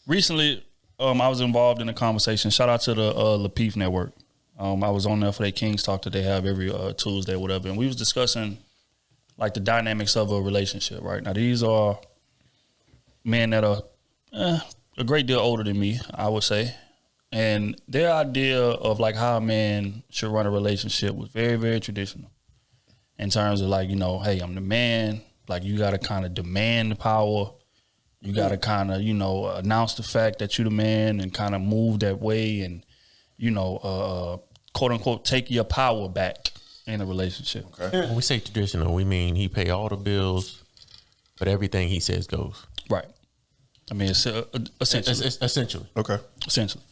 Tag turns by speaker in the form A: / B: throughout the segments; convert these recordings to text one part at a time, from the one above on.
A: Recently, I was involved in a conversation. Shout out to the Lapeef Network. I was on there for their Kings Talk that they have every Tuesday or whatever, and we was discussing like the dynamics of a relationship. Right now, these are men that are a great deal older than me, I would say, and their idea of like how a man should run a relationship was very, very traditional. In terms of like, hey, I'm the man. Like you got to kind of demand the power. You got to kind of, announce the fact that you the man and kind of move that way and, quote unquote, take your power back in a relationship.
B: Okay. When we say traditional, we mean he pay all the bills, but everything he says goes.
A: Right. I mean, it's essentially.
B: Essentially.
C: Okay.
A: Essentially.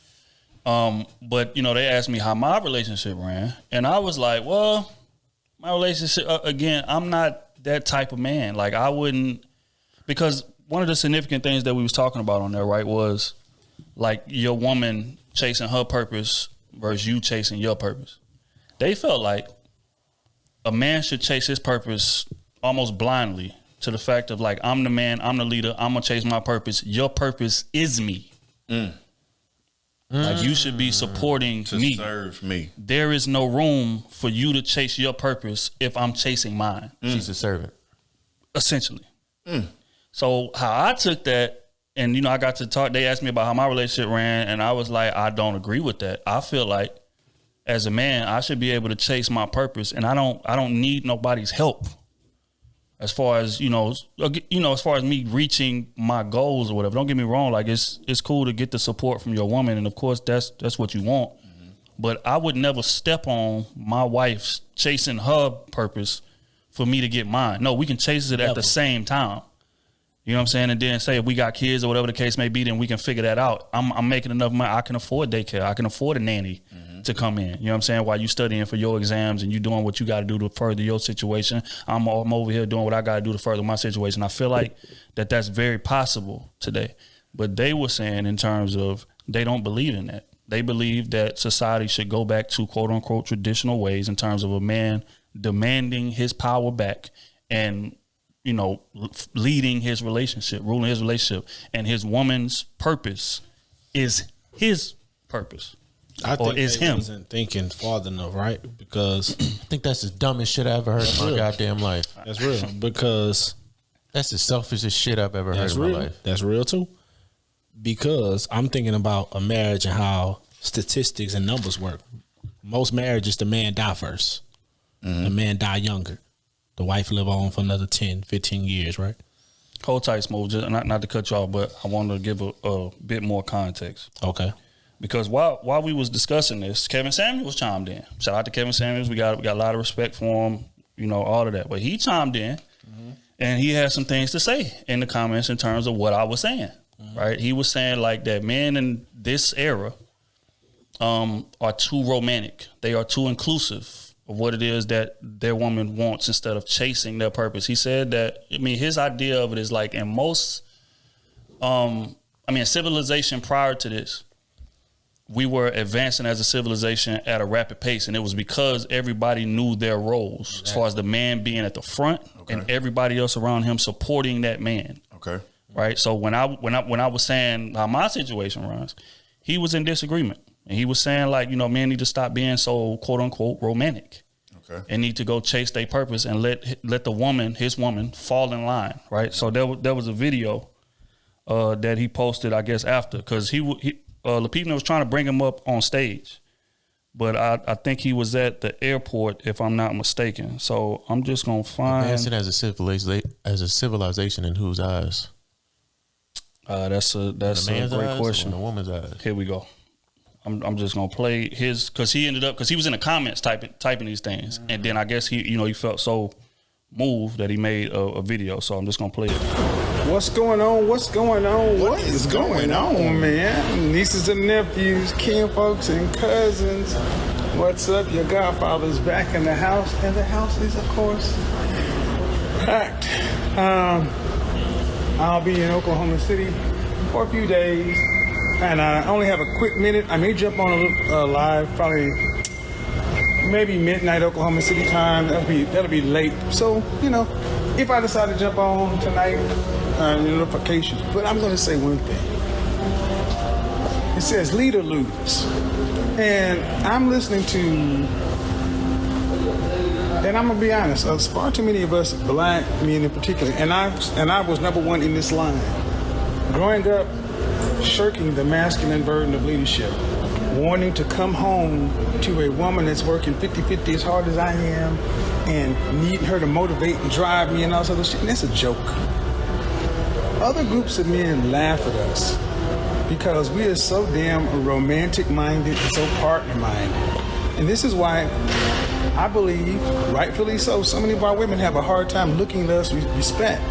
A: But, they asked me how my relationship ran. And I was like, well, my relationship, again, I'm not that type of man. Like I wouldn't, because one of the significant things that we was talking about on there, right, was like your woman chasing her purpose versus you chasing your purpose. They felt like a man should chase his purpose almost blindly to the fact of like, I'm the man, I'm the leader, I'm gonna chase my purpose. Your purpose is me. Like you should be supporting
C: to
A: me.
C: serve me.
A: There is no room for you to chase your purpose if I'm chasing mine.
B: She's a servant.
A: Essentially. So how I took that, and I got to talk, they asked me about how my relationship ran, and I was like, I don't agree with that. I feel like as a man, I should be able to chase my purpose, and I don't need nobody's help. As far as, as far as me reaching my goals or whatever. Don't get me wrong, like it's cool to get the support from your woman, and of course that's what you want. But I would never step on my wife's chasing her purpose for me to get mine. No, we can chase it at the same time. You know what I'm saying? And then say if we got kids or whatever the case may be, then we can figure that out. I'm making enough money. I can afford daycare. I can afford a nanny to come in. You know what I'm saying? While you studying for your exams and you doing what you got to do to further your situation, I'm over here doing what I got to do to further my situation. I feel like that's very possible today. But they were saying in terms of they don't believe in that. They believe that society should go back to quote unquote traditional ways in terms of a man demanding his power back and leading his relationship, ruling his relationship, and his woman's purpose is his purpose.
D: I think
A: is
D: they
A: him.
D: wasn't thinking farther enough, right? Because
B: I think that's the dumbest shit I ever heard in my goddamn life.
D: that's real. Because
B: That's the selfishest shit I've ever heard in my life.
D: That's real too. Because I'm thinking about a marriage and how statistics and numbers work. Most marriages, the man die first. The man die younger. The wife live on for another 10, 15 years, right?
A: Hold tight, Smooth. Just not to cut you off, but I wanted to give a bit more context.
D: Okay.
A: Because while we was discussing this, Kevin Samuels chimed in. Shout out to Kevin Samuels. We got a lot of respect for him, all of that. But he chimed in, and he had some things to say in the comments in terms of what I was saying. Right? He was saying like that men in this era are too romantic. They are too inclusive of what it is that their woman wants instead of chasing their purpose. He said that, his idea of it is like in most, civilization prior to this, we were advancing as a civilization at a rapid pace, and it was because everybody knew their roles as far as the man being at the front and everybody else around him supporting that man.
C: Okay.
A: Right. So when I was saying how my situation runs, he was in disagreement. And he was saying like, men need to stop being so quote unquote romantic. Okay. And need to go chase their purpose and let the woman, his woman, fall in line. Right. So there was a video that he posted, I guess, after, because Lapeef was trying to bring him up on stage. But I think he was at the airport, if I'm not mistaken. So I'm just gonna find
B: Advancing as a civilization in whose eyes?
A: That's a great question.
B: In a woman's eyes.
A: Here we go. I'm just gonna play his, because he was in the comments typing these things, and then I guess he felt so moved that he made a video. So I'm just gonna play it.
E: What's going on? What is going on, man? Nieces and nephews, kinfolks and cousins. What's up? Your godfather's back in the house, and the house is, of course, packed. I'll be in Oklahoma City for a few days, and I only have a quick minute. I may jump on a live, probably maybe midnight Oklahoma City time. That'll be late. So, if I decide to jump on tonight, notifications. But I'm going to say one thing. It says lead or lose. And I'm listening to, and I'm going to be honest, far too many of us black men in particular, and I was number one in this line. Growing up, shirking the masculine burden of leadership, wanting to come home to a woman that's working 50-50 as hard as I am and needing her to motivate and drive me and all this other shit. And that's a joke. Other groups of men laugh at us because we are so damn romantic-minded and so partner-minded. And this is why I believe, rightfully so, many of our women have a hard time looking at us with respect.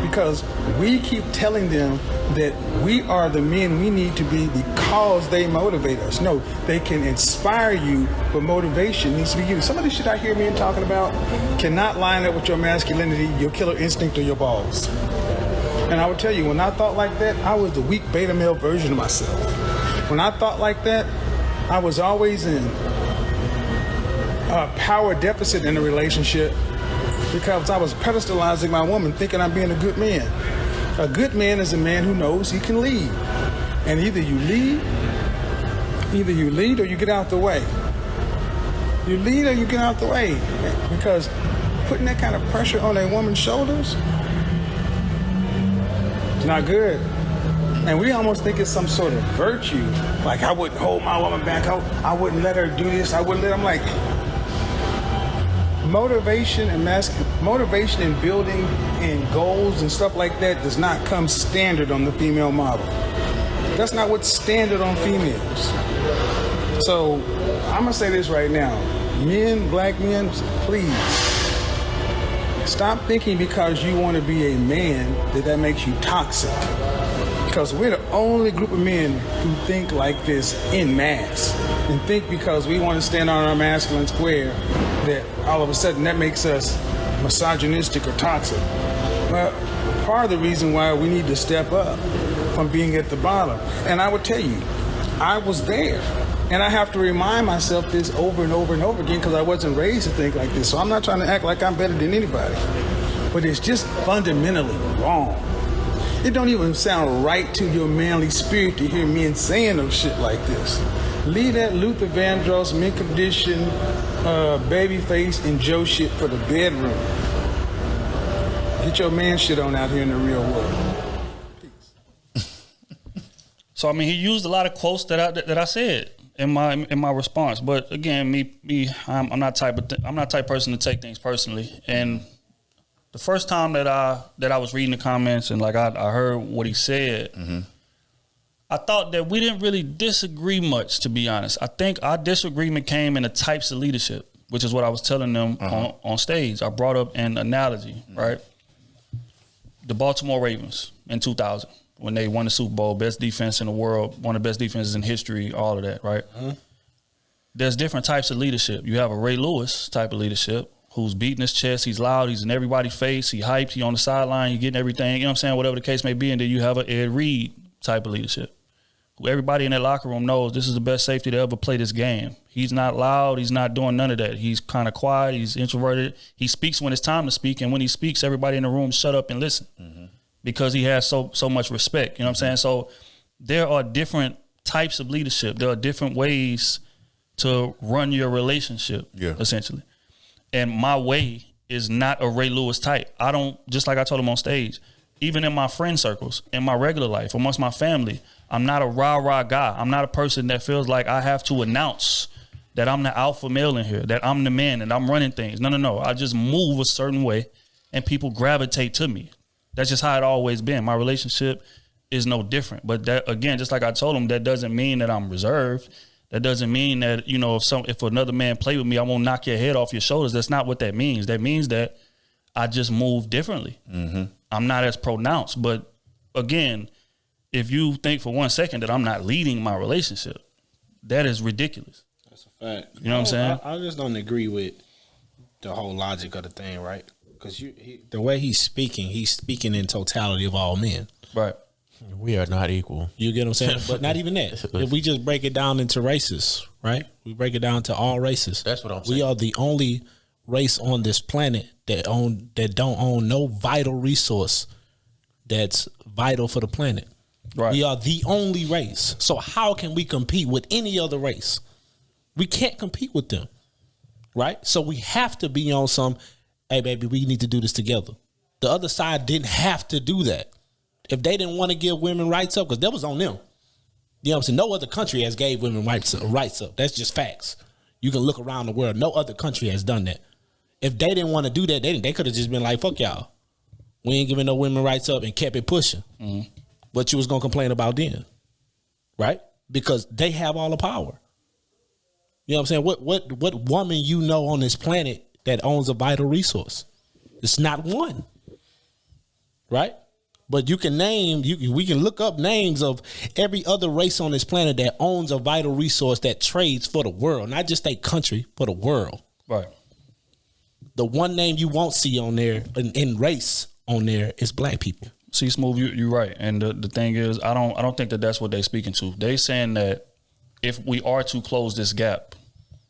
E: Because we keep telling them that we are the men we need to be because they motivate us. No, they can inspire you, but motivation needs to be you. Some of the shit I hear men talking about cannot line up with your masculinity, your killer instinct, or your balls. And I would tell you, when I thought like that, I was the weak beta male version of myself. When I thought like that, I was always in a power deficit in a relationship, because I was pedestalizing my woman, thinking I'm being a good man. A good man is a man who knows he can lead. And either you lead or you get out the way. You lead or you get out the way. Because putting that kind of pressure on a woman's shoulders is not good. And we almost think it's some sort of virtue. Like, I wouldn't hold my woman back. I wouldn't let her do this. I wouldn't let her. I'm like, motivation and building and goals and stuff like that does not come standard on the female model. That's not what's standard on females. So I'm gonna say this right now. Men, black men, please stop thinking because you want to be a man that makes you toxic. Because we're the only group of men who think like this en masse and think because we want to stand on our masculine square that all of a sudden that makes us misogynistic or toxic. Well, part of the reason why we need to step up from being at the bottom. And I would tell you, I was there. And I have to remind myself this over and over and over again because I wasn't raised to think like this. So I'm not trying to act like I'm better than anybody. But it's just fundamentally wrong. It don't even sound right to your manly spirit to hear men saying no shit like this. Leave that Luther Vandross, mint condition, babyface, and Joe shit for the bedroom. Get your man shit on out here in the real world. Peace.
A: So I mean, he used a lot of quotes that I said in my response. But again, I'm not type person to take things personally. And the first time that I was reading the comments and like I heard what he said, I thought that we didn't really disagree much, to be honest. I think our disagreement came in the types of leadership, which is what I was telling them on stage. I brought up an analogy, right? The Baltimore Ravens in 2000, when they won the Super Bowl, best defense in the world, one of the best defenses in history, all of that, right? There's different types of leadership. You have a Ray Lewis type of leadership, who's beating his chest, he's loud, he's in everybody's face, he hyped, he on the sideline, he getting everything, you know what I'm saying, whatever the case may be. And then you have an Ed Reed type of leadership, who everybody in that locker room knows this is the best safety to ever play this game. He's not loud, he's not doing none of that. He's kind of quiet, he's introverted. He speaks when it's time to speak, and when he speaks, everybody in the room shut up and listen because he has so much respect, you know what I'm saying? So there are different types of leadership. There are different ways to run your relationship, essentially. And my way is not a Ray Lewis type. I don't, just like I told him on stage, even in my friend circles, in my regular life, amongst my family, I'm not a rah-rah guy. I'm not a person that feels like I have to announce that I'm the alpha male in here, that I'm the man and I'm running things. No. I just move a certain way and people gravitate to me. That's just how it always been. My relationship is no different. But that, again, just like I told him, that doesn't mean that I'm reserved. That doesn't mean that, you know, if another man play with me, I won't knock your head off your shoulders. That's not what that means. That means that I just move differently. I'm not as pronounced. But again, if you think for 1 second that I'm not leading my relationship, that is ridiculous.
D: That's a fact.
A: You know what I'm saying?
D: I just don't agree with the whole logic of the thing, right? Because the way he's speaking in totality of all men.
A: Right.
B: We are not equal.
D: You get what I'm saying? But not even that. If we just break it down into races, right? We break it down to all races.
B: That's what I'm saying.
D: We are the only race on this planet that don't own no vital resource that's vital for the planet.
A: Right.
D: We are the only race. So how can we compete with any other race? We can't compete with them. Right? So we have to be on some, hey, baby, we need to do this together. The other side didn't have to do that. If they didn't want to give women rights up, because that was on them. You know what I'm saying? No other country has gave women rights up. That's just facts. You can look around the world. No other country has done that. If they didn't want to do that, they could have just been like, fuck y'all. We ain't giving no women rights up and kept it pushing. Mm-hmm. What you was going to complain about then. Right? Because they have all the power. You know what I'm saying? What woman you know on this planet that owns a vital resource? It's not one. Right? But you can name, we can look up names of every other race on this planet that owns a vital resource that trades for the world, not just a country, for the world.
A: Right.
D: The one name you won't see on there, in race on there, is black people.
A: See, Smooth, you're right. And the thing is, I don't think that that's what they're speaking to. They saying that if we are to close this gap,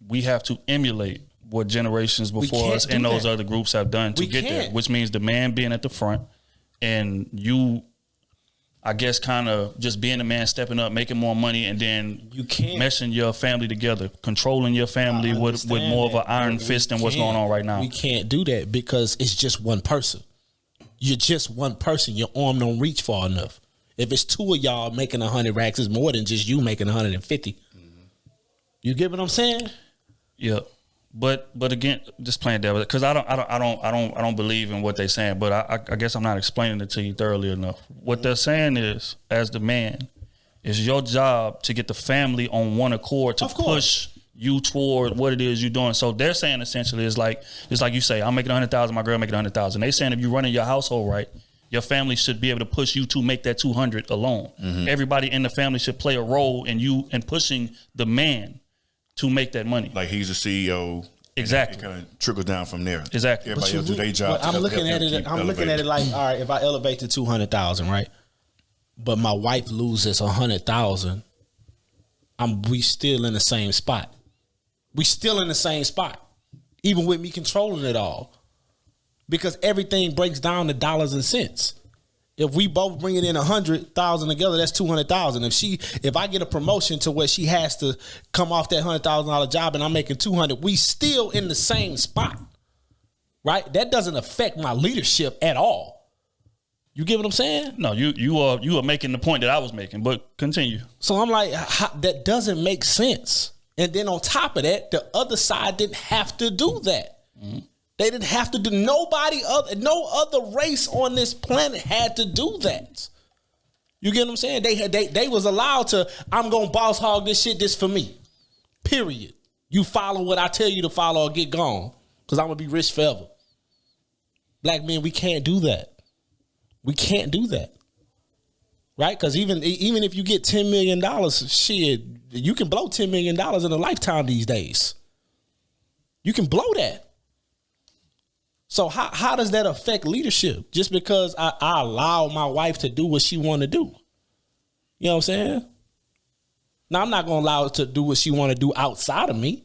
A: we have to emulate what generations before us and those other groups have done to get there, which means the man being at the front and you, I guess, kind of just being a man, stepping up, making more money, and then you can't meshing your family together, controlling your family with more of an iron fist than what's going on right now.
D: We can't do that because it's just one person. You're just one person. Your arm don't reach far enough. If it's two of y'all making 100 racks, it's more than just you making 150. Mm-hmm. You get what I'm saying?
A: Yeah. But again, just playing devil, because I don't believe in what they're saying. But I guess I'm not explaining it to you thoroughly enough. What they're saying is, as the man, it's your job to get the family on one accord to push you toward what it is you're doing. So they're saying essentially it's like you say, I'm making 100,000, my girl making 100,000. They saying if you're running your household right, your family should be able to push you to make that 200 alone. Mm-hmm. Everybody in the family should play a role in you and pushing the man to make that money.
C: Like he's the CEO.
A: Exactly.
C: It kind of trickles down from there.
A: Exactly.
C: Everybody else do their job.
D: I'm looking at it like, all right, if I elevate to 200,000, right? But my wife loses 100,000, we still in the same spot. We still in the same spot, even with me controlling it all, because everything breaks down to dollars and cents. If we both bring it in 100,000 together, that's 200,000. If I get a promotion to where she has to come off that $100,000 job and I'm making 200, we still in the same spot, right? That doesn't affect my leadership at all. You get what I'm saying?
A: No, you are making the point that I was making, but continue.
D: So I'm like, that doesn't make sense. And then on top of that, the other side didn't have to do that. Mm-hmm. They didn't have to do. No other race on this planet had to do that. You get what I'm saying? They was allowed to. I'm gonna boss hog this shit. This for me. Period. You follow what I tell you to follow or get gone, because I'm gonna be rich forever. Black men, we can't do that. We can't do that. Right? Because even if you get $10 million, shit, you can blow $10 million in a lifetime these days. You can blow that. So how does that affect leadership? Just because I allow my wife to do what she want to do. You know what I'm saying? Now, I'm not going to allow her to do what she want to do outside of me.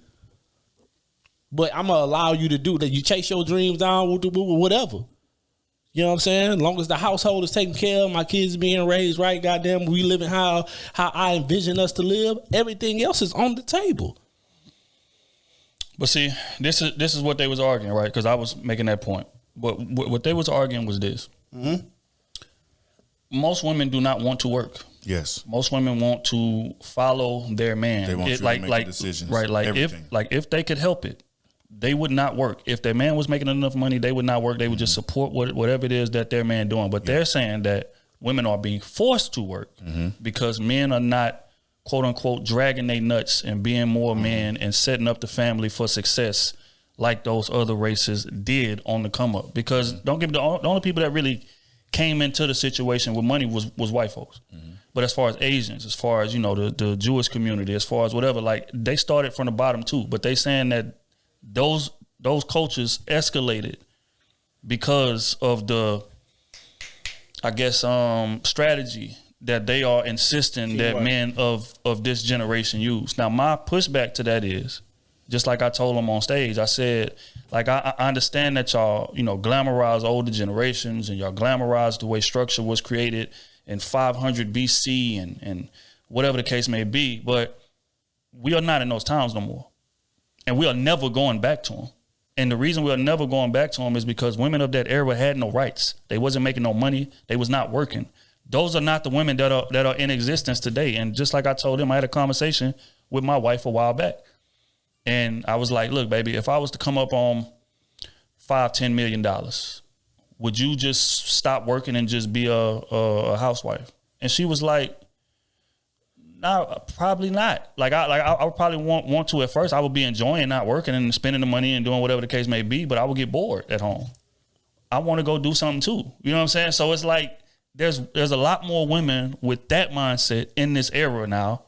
D: But I'm going to allow you to do that. You chase your dreams down, whatever. You know what I'm saying? As long as the household is taken care of, my kids being raised right, goddamn, we living how I envision us to live, everything else is on the table.
A: But see, this is what they was arguing, right? Because I was making that point. But what they was arguing was this. Mm-hmm. Most women do not want to work.
C: Yes.
A: Most women want to follow their man.
C: They want you to make decisions.
A: Right. If they could help it, they would not work. If their man was making enough money, they would not work. They would just support whatever it is that their man doing. But they're saying that women are being forced to work because men are not, quote unquote, dragging their nuts and being more men and setting up the family for success like those other races did on the come up. Because don't get me, the only people that really came into the situation with money was white folks. But as far as Asians, as far as, the Jewish community, as far as whatever, like they started from the bottom too. But they saying that those cultures escalated because of the, I guess, strategy that they are insisting that men of this generation use. Now, my pushback to that is, Just like I told them on stage, I said, like, I understand that y'all, glamorize older generations and y'all glamorize the way structure was created in 500 BC and whatever the case may be, but we are not in those times no more. And we are never going back to them. And the reason we are never going back to them is because women of that era had no rights. They wasn't making no money. They was not working. Those are not the women that are in existence today. And just like I told him, I had a conversation with my wife a while back. And I was like, look, baby, if I was to come up on $5-10 million, would you just stop working and just be a housewife? And she was like, no, probably not. I would probably want to at first. I would be enjoying not working and spending the money and doing whatever the case may be, but I would get bored at home. I want to go do something too. You know what I'm saying? So it's like there's a lot more women with that mindset in this era now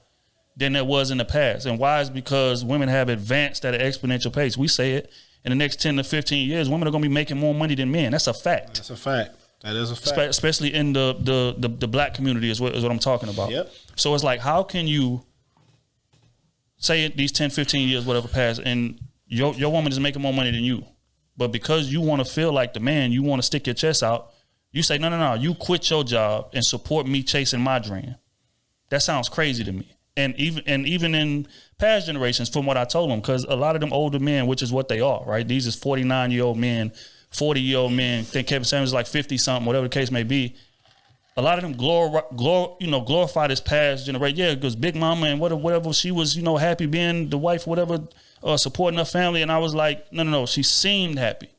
A: than there was in the past. And why is because women have advanced at an exponential pace. We say it, in the next 10 to 15 years, women are going to be making more money than men. That's a fact.
D: That's a fact. That is a fact.
A: Especially in the black community is what I'm talking about.
D: Yep.
A: So it's like, how can you say these 10, 15 years, whatever pass, and your woman is making more money than you, but because you want to feel like the man, you want to stick your chest out, you say, no, you quit your job and support me chasing my dream. That sounds crazy to me. And even in past generations, from what I told them, because a lot of them older men, which is what they are, right? These is 49-year-old men, 40-year-old men. I think Kevin Samuels is like 50-something, whatever the case may be. A lot of them glorify this past generation. Yeah, because Big Mama and whatever she was, happy being the wife, whatever, supporting her family. And I was like, no, she seemed happy.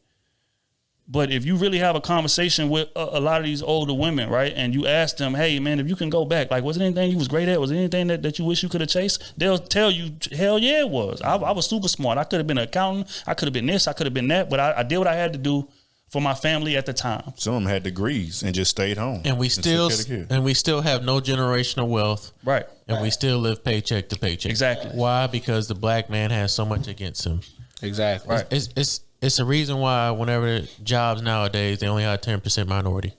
A: But if you really have a conversation with a lot of these older women, right, and you ask them, hey, man, if you can go back, like, was there anything you was great at? Was there anything that you wish you could have chased? They'll tell you, hell yeah, it was. I was super smart. I could have been an accountant. I could have been this. I could have been that. But I did what I had to do for my family at the time.
C: Some of them had degrees and just stayed home.
B: And we still have no generational wealth.
A: Right.
B: And we still live paycheck to paycheck.
A: Exactly.
B: Why? Because the black man has so much against him.
D: Exactly.
A: Right.
B: It's a reason why whenever jobs nowadays, they only have 10% minority.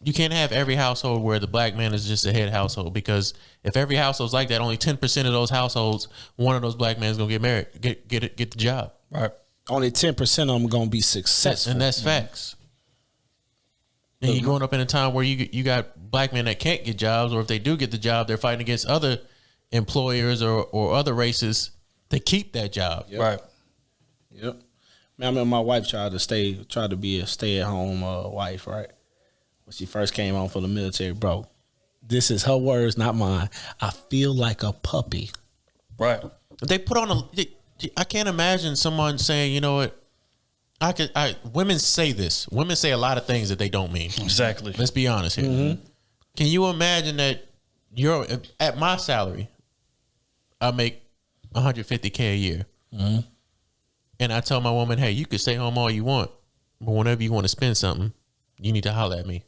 B: You can't have every household where the black man is just a head household, because if every household's like that, only 10% of those households, one of those black men is going to get married, get the job.
A: Right.
D: Only 10% of them going to be successful.
B: And that's facts. And you're growing up in a time where you got black men that can't get jobs, or if they do get the job, they're fighting against other employers or other races to keep that job.
D: Yep.
A: Right.
D: Yep. Man, I remember my wife tried to be a stay-at-home wife, right? When she first came home from the military, bro. This is her words, not mine. I feel like a puppy.
A: Right.
B: They put on I can't imagine someone saying, you know what? Women say this. Women say a lot of things that they don't mean.
A: Exactly.
B: Let's be honest here. Mm-hmm. Can you imagine that you're at my salary? I make $150K a year. Mm-hmm. And I tell my woman, hey, you can stay home all you want, but whenever you want to spend something, you need to holler at me.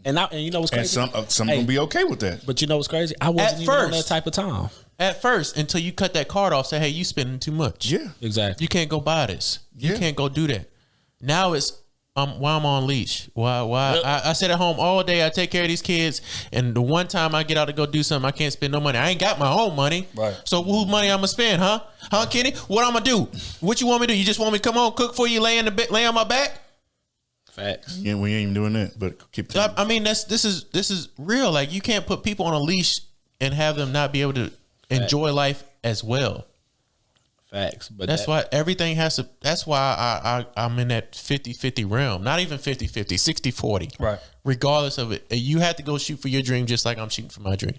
D: and you know what's crazy?
C: And some gonna be okay with that.
D: But you know what's crazy? I wasn't even on that type of time.
B: At first, until you cut that card off, say, hey, you spending too much.
C: Yeah.
D: Exactly.
B: You can't go buy this. You can't go do that. Now it's why I'm on leash. Why I sit at home all day, I take care of these kids, and the one time I get out to go do something, I can't spend no money. I ain't got my own money.
A: Right.
B: So whose money I'm gonna spend, huh? Huh, Kenny? What I'm gonna do? What you want me to do? You just want me to come home, cook for you, lay on my back?
D: Facts.
C: Yeah, we ain't even doing that, but keep telling.
B: I mean, this is real. Like, you can't put people on a leash and have them not be able to enjoy life as well.
D: Facts. But
B: that's why everything has to. That's why I'm in that 50-50 realm. Not even 50-50, 60-40.
A: Right.
B: Regardless of it, you have to go shoot for your dream just like I'm shooting for my dream.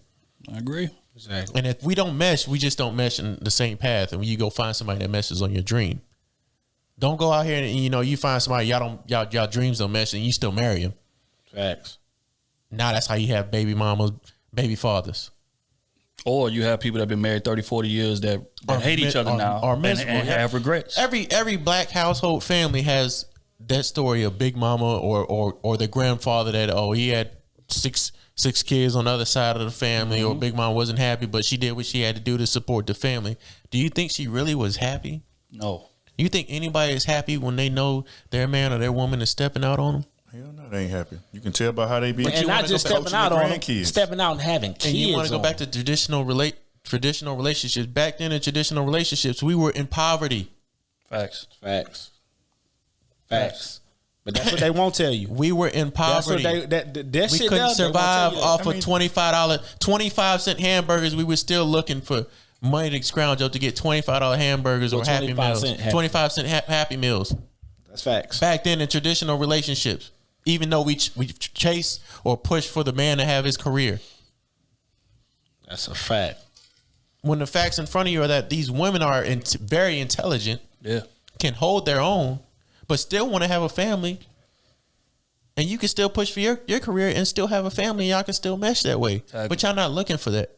A: I agree.
D: Exactly.
B: And if we don't mesh, we just don't mesh in the same path. And when you go find somebody that meshes on your dream, don't go out here and you find somebody y'all dreams don't mesh and you still marry him.
D: Facts.
B: Now that's how you have baby mamas, baby fathers.
A: Or you have people that have been married 30, 40 years that hate each other now and have regrets.
B: Every black household family has that story of big mama or the grandfather that, he had six kids on the other side of the family, or big mama wasn't happy, but she did what she had to do to support the family. Do you think she really was happy?
A: No.
B: You think anybody is happy when they know their man or their woman is stepping out on them?
C: Hell no, they ain't happy. You can tell by how they be.
D: And not just stepping out on them, stepping out and having kids.
B: And you want to go back to traditional traditional relationships. Back then in traditional relationships, we were in poverty.
A: Facts.
D: But that's what they won't tell you.
B: We were in poverty. We couldn't survive off of $25, 25-cent hamburgers. We were still looking for money to scrounge up to get $25 hamburgers or Happy Meals. 25-cent Happy Meals.
D: That's facts.
B: Back then in traditional relationships, even though we chase or push for the man to have his career.
D: That's a fact.
B: When the facts in front of you are that these women are very intelligent, can hold their own, but still want to have a family, and you can still push for your career and still have a family, y'all can still mesh that way. Exactly. But y'all not looking for that.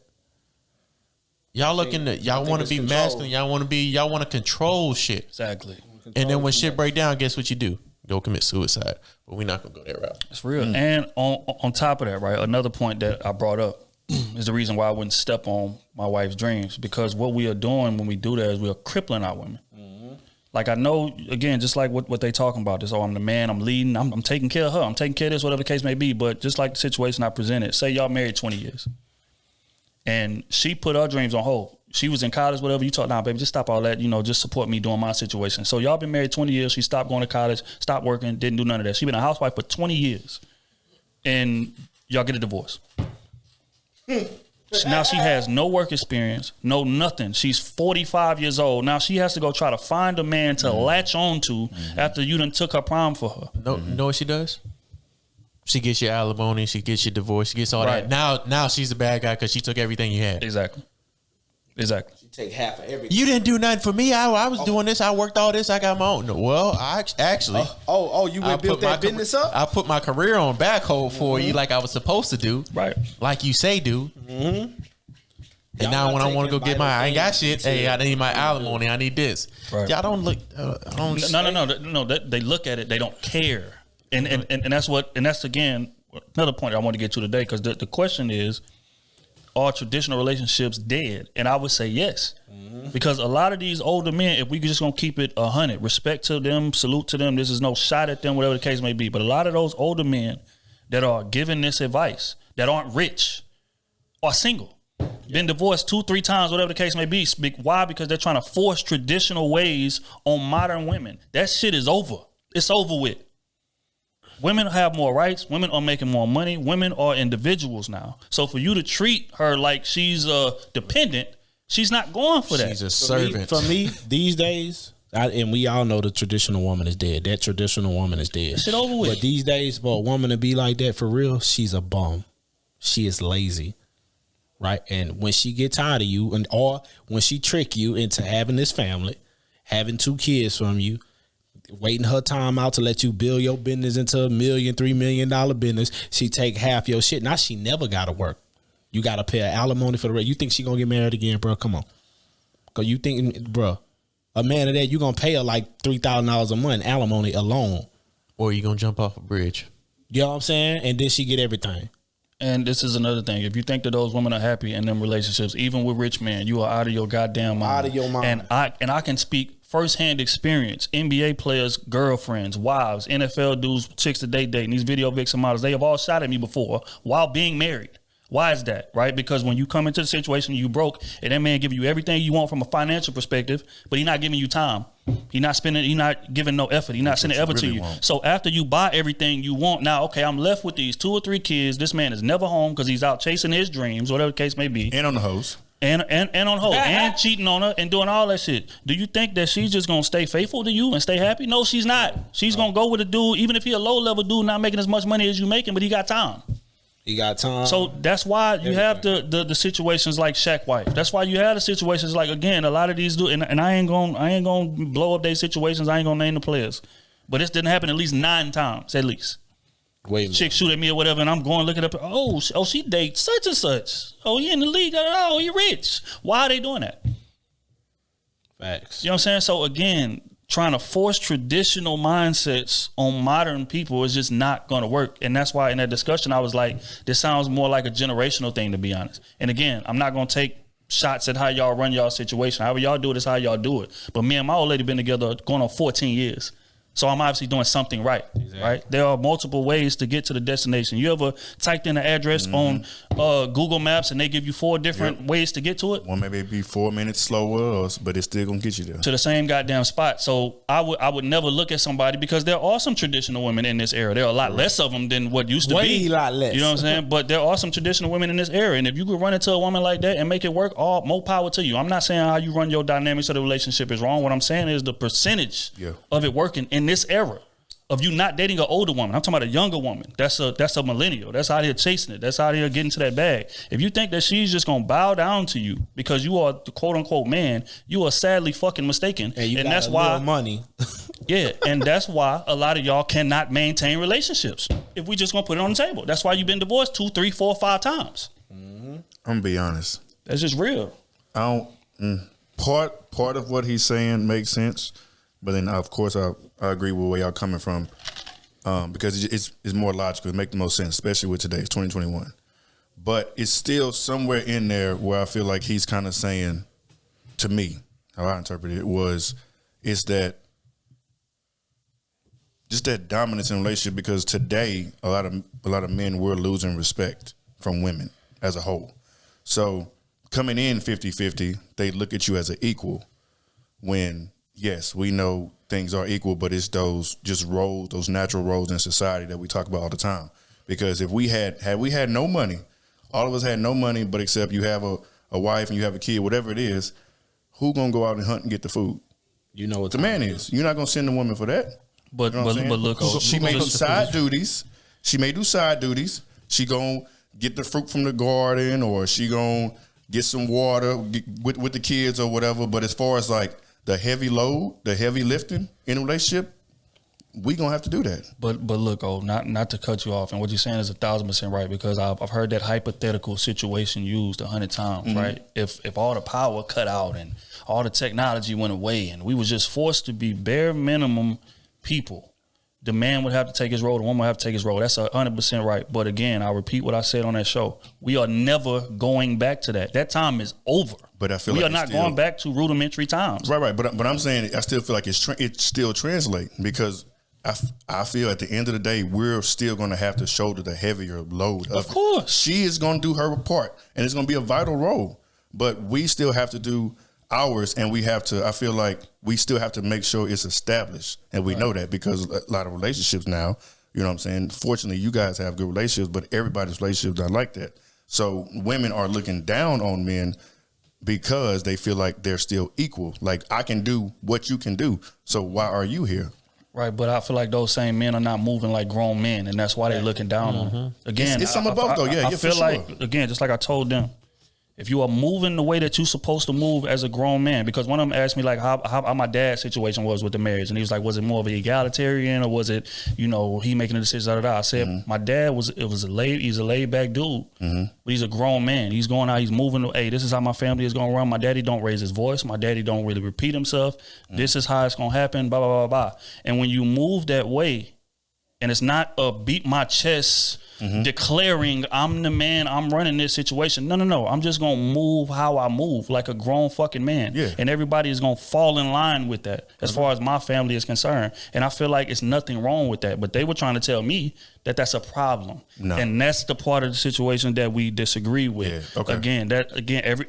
B: Y'all want to be masculine, y'all want to control shit.
A: Exactly.
B: And then when shit break down, guess what you do? Go commit suicide. But we're not gonna go that route.
A: It's real. And on top of that, right, another point that I brought up is the reason why I wouldn't step on my wife's dreams, because what we are doing when we do that is we are crippling our women. Like, I know, again, just like what they talking about, this, I'm the man, I'm leading, I'm taking care of her, I'm taking care of this, whatever the case may be. But just like the situation I presented, say y'all married 20 years and she put her dreams on hold. She was in college, whatever, you talk, nah, baby, just stop all that, just support me doing my situation. So y'all been married 20 years, she stopped going to college, stopped working, didn't do none of that. She been a housewife for 20 years and y'all get a divorce. Now she has no work experience, no nothing. She's 45 years old. Now she has to go try to find a man to latch on to after you done took her prom for her.
B: Know what she does? She gets your alimony, she gets your divorce, she gets all that. Now she's the bad guy because she took everything you had.
A: Exactly.
D: She take half of everything.
B: You didn't do nothing for me. I was doing this. I worked all this. I got my own. Well, I actually.
D: You went built that business up?
B: I put my career on back hold for you like I was supposed to do.
A: Right.
B: Like you say do. And now when I want to go get I ain't got shit. Hey, I need my alimony. I need this. Right. Y'all don't look.
A: No. They look at it. They don't care. And that's again another point I want to get to today, because the question is, are traditional relationships dead? And I would say yes, because a lot of these older men, if we just gonna keep it 100, respect to them, salute to them, this is no shot at them, whatever the case may be, but a lot of those older men that are giving this advice, that aren't rich, are single, been divorced 2-3 times, whatever the case may be. Why? Because they're trying to force traditional ways on modern women. That shit is over. It's over with. Women have more rights. Women are making more money. Women are individuals now. So for you to treat her like she's a dependent, she's not going for that.
B: She's a servant.
D: For me, these days, and we all know the traditional woman is dead. That traditional woman is dead.
A: That shit over with.
D: But these days, for a woman to be like that for real, she's a bum. She is lazy, right? And when she get tired of you, or when she trick you into having this family, having 2 kids from you, waiting her time out to let you build your business into $1 million, $3 million business, she take half your shit. Now she never gotta work. You gotta pay her alimony for the rest. You think she gonna get married again, bro? Come on. Cause you think, bro, a man of that, you gonna pay her like $3,000 a month alimony alone.
B: Or you gonna jump off a bridge.
D: You know what I'm saying? And then she get everything.
A: And this is another thing. If you think that those women are happy in them relationships, even with rich men, you are out of your goddamn mind.
D: Out of your mind.
A: And I can speak firsthand experience. NBA players, girlfriends, wives, NFL dudes, chicks that they date, these video vixen models, they have all shot at me before while being married. Why is that? Right? Because when you come into the situation, you broke, and that man give you everything you want from a financial perspective, but he's not giving you time. He's not giving no effort. He's not sending effort to you. So after you buy everything you want, now, okay, I'm left with these 2 or 3 kids. This man is never home because he's out chasing his dreams, whatever the case may be.
C: And on the hose.
A: And on hold and cheating on her and doing all that shit. Do you think that she's just gonna stay faithful to you and stay happy? No, she's not. She's gonna go with a dude, even if he a low level dude, not making as much money as you making, but he got time.
D: He got time.
A: So that's why you have the situations like Shaq wife. That's why you have the situations like, again, a lot of these dudes, and I ain't gonna blow up their situations. I ain't gonna name the players, but this didn't happen at least 9 times at least.
D: Wait,
A: chick shoot at me or whatever, and I'm going looking up. Oh, she dates such and such. Oh, he in the league. Oh, he rich. Why are they doing that?
D: Facts.
A: You know what I'm saying? So again, trying to force traditional mindsets on modern people is just not going to work. And that's why in that discussion, I was like, this sounds more like a generational thing, to be honest. And again, I'm not going to take shots at how y'all run y'all situation. However y'all do it is how y'all do it. But me and my old lady been together going on 14 years. So I'm obviously doing something right, right? There are multiple ways to get to the destination. You ever typed in the address on Google Maps and they give you 4 different ways to get to it?
C: One maybe be 4 minutes slower, but it's still gonna get you there
A: to the same goddamn spot. So I would never look at somebody, because there are some traditional women in this era. There are a lot less of them than what used to be.
D: A lot less.
A: You know what I'm saying? But there are some traditional women in this era, and if you could run into a woman like that and make it work, all more power to you. I'm not saying how you run your dynamics of the relationship is wrong. What I'm saying is the percentage of it working in this era of you not dating an older woman. I'm talking about a younger woman. That's a millennial. That's out here chasing it. That's out here getting to that bag. If you think that she's just gonna bow down to you because you are the quote unquote man, you are sadly fucking mistaken.
D: And that's why money.
A: Yeah, and that's why a lot of y'all cannot maintain relationships. If we just gonna put it on the table, that's why you've been divorced 2, 3, 4, 5 times.
C: I'm gonna be honest.
A: That's just real.
C: I don't. Part of what he's saying makes sense, but then of course I agree with where y'all coming from, because it's more logical. It makes the most sense, especially with today's 2021. But it's still somewhere in there where I feel like he's kind of saying, to me, how I interpret it it's that just that dominance in a relationship. Because today a lot of men were losing respect from women as a whole. So coming in 50-50, they look at you as an equal, when yes, we know things are equal, but it's those just roles, those natural roles in society that we talk about all the time. Because if we had no money, all of us had no money, but except you have a wife and you have a kid, whatever it is, who gonna go out and hunt and get the food?
D: You know what
C: the man is. You're not gonna send the woman for that.
A: But
C: you know
A: but look,
C: she may do side duties. She may do side duties. She gonna get the fruit from the garden, or she gonna get some water with the kids or whatever. But as far as like the heavy load, the heavy lifting in a relationship, we gonna have to do that.
A: But look, not to cut you off, and what you're saying is 1,000% right, because I've heard that hypothetical situation used 100 times, right? If all the power cut out and all the technology went away and we was just forced to be bare minimum people, the man would have to take his role, the woman would have to take his role. That's 100% right. But again, I repeat what I said on that show. We are never going back to that. That time is over.
C: But I feel
A: we are not going back to rudimentary times.
C: Right. But I'm saying I still feel like it still translates, because I feel at the end of the day, we're still going to have to shoulder the heavier load.
A: Of course.
C: She is going to do her part, and it's going to be a vital role. But we still have to do ours, and I feel like we still have to make sure it's established. And we know that, because a lot of relationships now, you know what I'm saying? Fortunately, you guys have good relationships, but everybody's relationships are like that. So women are looking down on men because they feel like they're still equal. Like, I can do what you can do, so why are you here?
A: Right, but I feel like those same men are not moving like grown men, and that's why they're looking down on them. Again,
C: it's some of both, though. Yeah,
A: I feel like, again, just like I told them, if you are moving the way that you're supposed to move as a grown man, because one of them asked me like how my dad's situation was with the marriage, and he was like, was it more of an egalitarian, or was it, he making the decisions out of that? I said, my dad he's a laid back dude, but he's a grown man. He's going out, he's moving. Hey, this is how my family is going to run. My daddy don't raise his voice. My daddy don't really repeat himself. This is how it's going to happen. Blah blah blah blah. And when you move that way, and it's not a beat my chest. Declaring I'm the man, I'm running this situation. No. I'm just gonna move how I move, like a grown fucking man.
C: Yeah.
A: And everybody is gonna fall in line with that as far as my family is concerned. And I feel like it's nothing wrong with that. But they were trying to tell me that that's a problem. No. And that's the part of the situation that we disagree with. Yeah. Okay.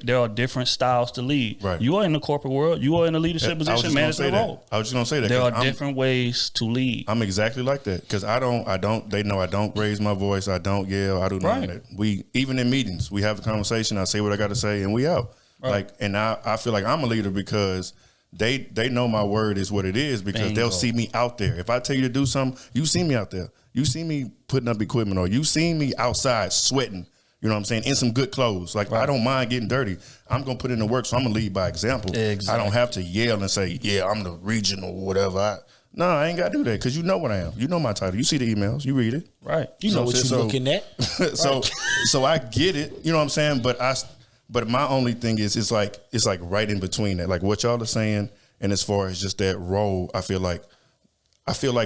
A: There are different styles to lead. Right. You are in the corporate world, you are in a leadership position, management role.
C: I was just gonna say that.
A: There are different ways to lead.
C: I'm exactly like that. Because they know I don't raise my voice. I don't yell. I do none of that. We, even in meetings, we have a conversation. I say what I got to say, and we out. Right. And I feel like I'm a leader because they know my word is what it is, because they'll see me out there. If I tell you to do something, you see me out there. You see me putting up equipment, or you see me outside sweating. You know what I'm saying? In some good clothes. Like, I don't mind getting dirty. I'm going to put in the work, so I'm going to lead by example. Exactly. I don't have to yell and say, yeah, I'm the regional whatever. No, I ain't got to do that, because you know what I am. You know my title. You see the emails. You read it.
A: Right.
D: You know what you're looking at.
C: So I get it. You know what I'm saying? But my only thing is, it's like right in between that. Like what y'all are saying, and as far as just that role, I feel like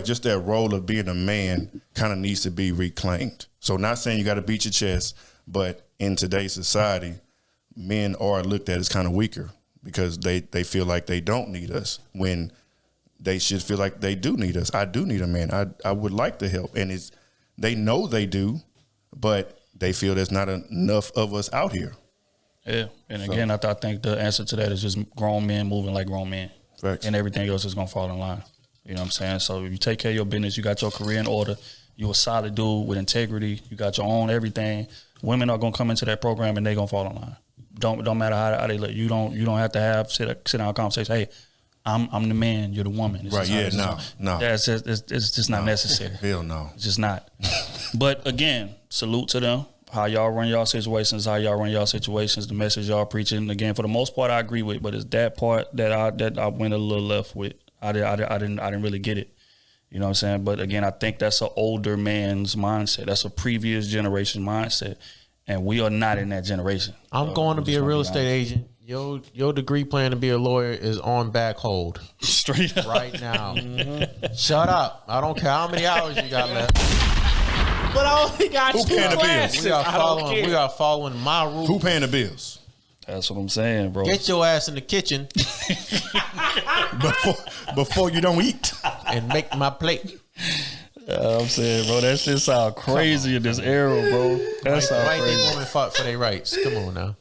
C: just that role of being a man kind of needs to be reclaimed. So not saying you got to beat your chest, but in today's society, men are looked at as kind of weaker, because they feel like they don't need us, when they should feel like they do need us. I do need a man. I would like to help, and they know they do, but they feel there's not enough of us out here.
A: Yeah, and again, I think the answer to that is just grown men moving like grown men.
C: Facts.
A: And everything else is gonna fall in line. You know what I'm saying? So if you take care of your business, you got your career in order, you a solid dude with integrity, you got your own everything. Women are gonna come into that program and they gonna fall in line. Don't matter how they look. You don't have to sit down conversation. Hey, I'm the man, you're the woman.
C: Right? Yeah, no.
A: That's just it's just not necessary.
C: Hell no.
A: It's just not. But again, salute to them. How y'all run y'all situations, the message y'all preaching. Again, for the most part, I agree with, but it's that part that I went a little left with. I didn't really get it. You know what I'm saying? But again, I think that's an older man's mindset. That's a previous generation mindset, and we are not in that generation.
B: I'm going to be a real estate agent. Your degree plan to be a lawyer is on back hold.
A: Straight up.
B: Right now. Shut up. I don't care how many hours you got left.
D: But I only got
C: Who
D: two
C: paying the bills?
D: classes.
B: We are following my rules.
C: Who paying the bills?
A: That's what I'm saying, bro.
B: Get your ass in the kitchen
C: before you don't eat.
B: and make my plate.
A: I'm saying, bro, that shit sound crazy in this era, bro. That sound
B: White
A: crazy.
B: women fought for their rights. Come on now.